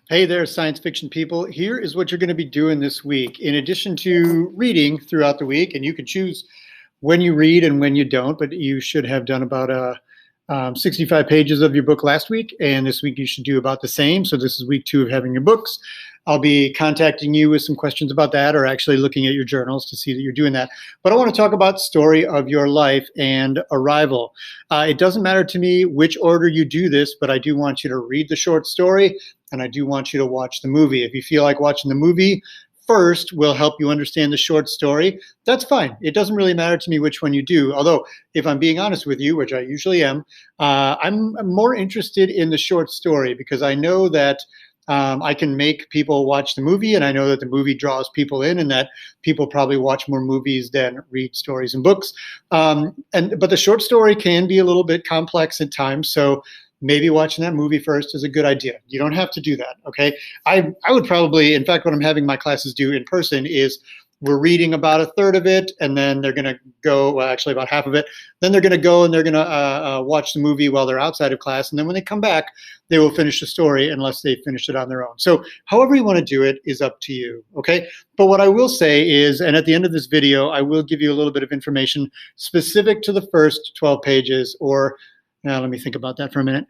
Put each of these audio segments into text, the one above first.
Hey there, science fiction people. Here is what you're going to be doing this week. In addition to reading throughout the week, and you can choose when you read and when you don't, but you should have done about 65 pages of your book last week, and this week you should do about the same. So this is week 2 of having your books. I'll be contacting you with some questions about that, or actually looking at your journals to see that you're doing that. But I want to talk about story of your life and Arrival. It doesn't matter to me which order you do this, but I do want you to read the short story, and I do want you to watch the movie. If you feel like watching the movie first will help you understand the short story, that's fine. It doesn't really matter to me which one you do. Although, if I'm being honest with you, which I usually am, I'm more interested in the short story because I know that I can make people watch the movie, and I know that the movie draws people in, and that people probably watch more movies than read stories and books. But the short story can be a little bit complex at times, so maybe watching that movie first is a good idea. You don't have to do that, okay? I would probably, in fact, what I'm having my classes do in person is we're reading about a third of it, and then they're going to go, well, actually about half of it. Then they're going to go and they're going to watch the movie while they're outside of class. And then when they come back, they will finish the story unless they finish it on their own. So however you want to do it is up to you, okay? But what I will say is, and at the end of this video, I will give you a little bit of information specific to the first 12 pages, or now let me think about that for a minute.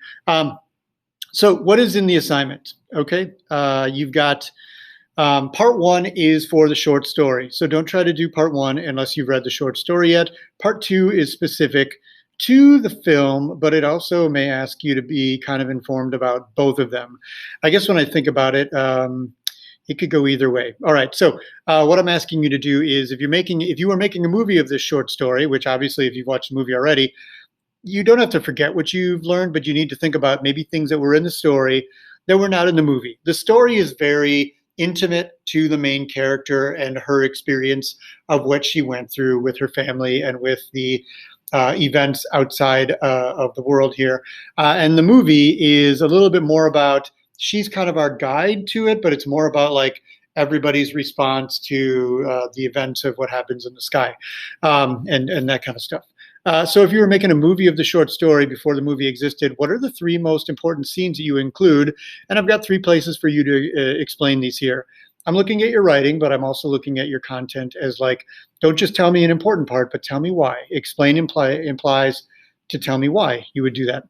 So what is in the assignment? Okay, you've got part 1 is for the short story. So don't try to do part 1 unless you've read the short story yet. Part 2 is specific to the film, but it also may ask you to be kind of informed about both of them. I guess when I think about it, it could go either way. All right, so what I'm asking you to do is if you were making a movie of this short story, which obviously if you've watched the movie already, you don't have to forget what you've learned, but you need to think about maybe things that were in the story that were not in the movie. The story is very intimate to the main character and her experience of what she went through with her family and with the events outside of the world here. And the movie is a little bit more about, she's kind of our guide to it, but it's more about like everybody's response to the events of what happens in the sky and that kind of stuff. So if you were making a movie of the short story before the movie existed, what are the 3 most important scenes that you include? And I've got 3 places for you to explain these here. I'm looking at your writing, but I'm also looking at your content as like, don't just tell me an important part, but tell me why. Explain implies to tell me why you would do that.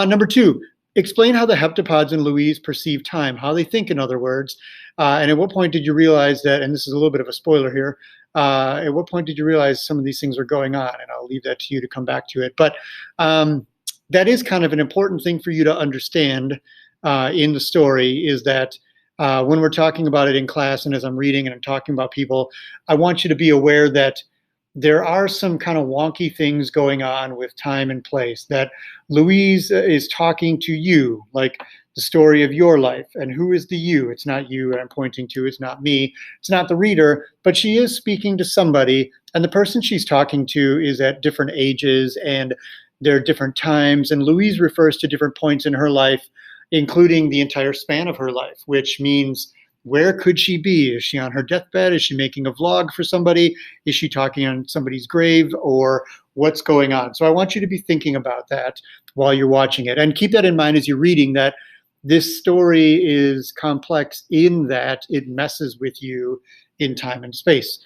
Number 2, explain how the heptapods and Louise perceive time, how they think, in other words. And at what point did you realize that, and this is a little bit of a spoiler here, at what point did you realize some of these things were going on? And I'll leave that to you to come back to it. But that is kind of an important thing for you to understand in the story, is that when we're talking about it in class and as I'm reading and I'm talking about people, I want you to be aware that there are some kind of wonky things going on with time and place, that Louise is talking to you, like the story of your life. And who is the you? It's not you I'm pointing to. It's not me. It's not the reader, but she is speaking to somebody. And the person she's talking to is at different ages and there are different times. And Louise refers to different points in her life, including the entire span of her life, which means, where could she be? Is she on her deathbed? Is she making a vlog for somebody? Is she talking on somebody's grave? Or what's going on? So I want you to be thinking about that while you're watching it. And keep that in mind as you're reading, that this story is complex in that it messes with you in time and space.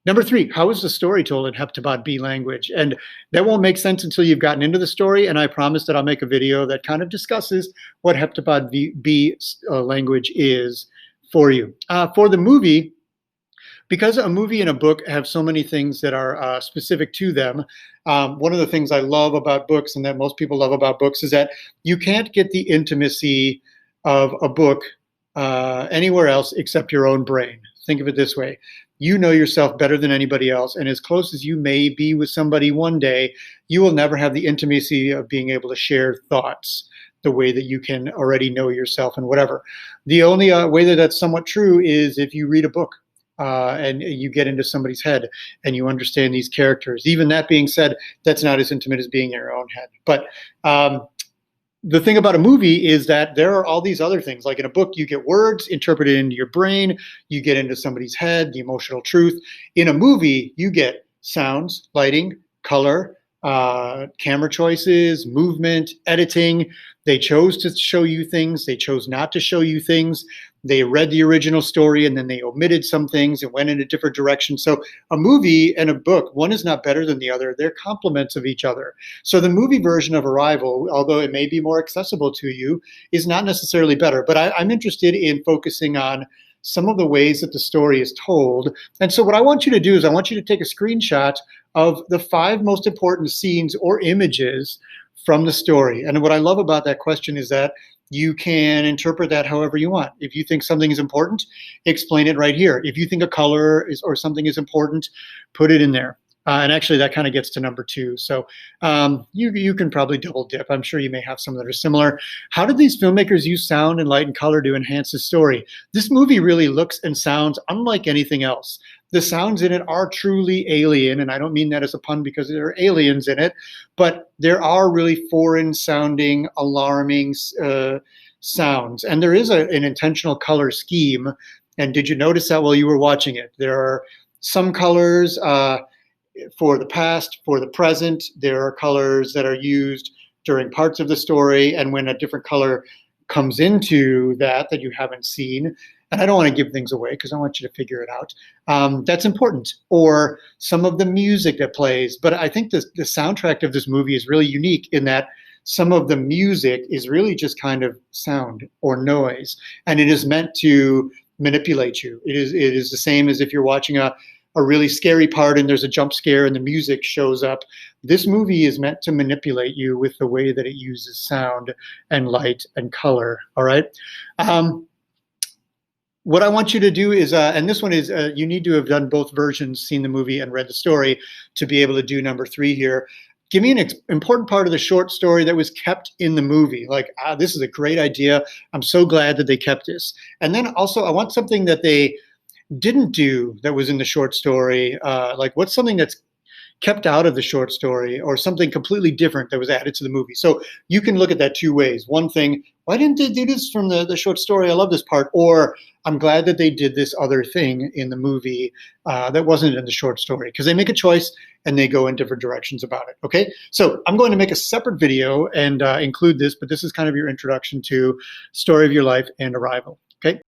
Number 3, how is the story told in Heptapod B language? And that won't make sense until you've gotten into the story, and I promise that I'll make a video that kind of discusses what Heptapod B language is for you. For the movie, because a movie and a book have so many things that are specific to them, one of the things I love about books, and that most people love about books, is that you can't get the intimacy of a book anywhere else except your own brain. Think of it this way. You know yourself better than anybody else, and as close as you may be with somebody one day, you will never have the intimacy of being able to share thoughts the way that you can already know yourself and whatever. The only way that that's somewhat true is if you read a book and you get into somebody's head and you understand these characters. Even that being said, that's not as intimate as being in your own head. But the thing about a movie is that there are all these other things. Like in a book, you get words interpreted into your brain, you get into somebody's head, the emotional truth. In a movie, you get sounds, lighting, color, camera choices, movement, editing. They chose to show you things. They chose not to show you things. They read the original story and then they omitted some things and went in a different direction. So a movie and a book, one is not better than the other. They're complements of each other. So the movie version of Arrival, although it may be more accessible to you, is not necessarily better. But I'm interested in focusing on some of the ways that the story is told. And so what I want you to do is I want you to take a screenshot of the 5 most important scenes or images from the story. And what I love about that question is that you can interpret that however you want. If you think something is important, explain it right here. If you think a color is or something is important, put it in there. And actually, that kind of gets to number 2. So you can probably double dip. I'm sure you may have some that are similar. How did these filmmakers use sound and light and color to enhance the story? This movie really looks and sounds unlike anything else. The sounds in it are truly alien, and I don't mean that as a pun because there are aliens in it, but there are really foreign-sounding, alarming sounds. And there is an intentional color scheme. And did you notice that while you were watching it? There are some colors for the past, for the present. There are colors that are used during parts of the story, and when a different color comes into that you haven't seen, and I don't want to give things away because I want you to figure it out, that's important. Or some of the music that plays. But I think the soundtrack of this movie is really unique in that some of the music is really just kind of sound or noise, and it is meant to manipulate you. It is the same as if you're watching a really scary part and there's a jump scare and the music shows up. This movie is meant to manipulate you with the way that it uses sound and light and color, all right? What I want you to do is, and this one is, you need to have done both versions, seen the movie and read the story to be able to do number 3 here. Give me an important part of the short story that was kept in the movie. Like, this is a great idea. I'm so glad that they kept this. And then also, I want something that they didn't do that was in the short story. Like, what's something that's kept out of the short story or something completely different that was added to the movie? So you can look at that 2 ways. One thing, why didn't they do this from the short story? I love this part. Or I'm glad that they did this other thing in the movie that wasn't in the short story, because they make a choice and they go in different directions about it. Okay, so I'm going to make a separate video and include this, but this is kind of your introduction to Story of Your Life and Arrival. Okay.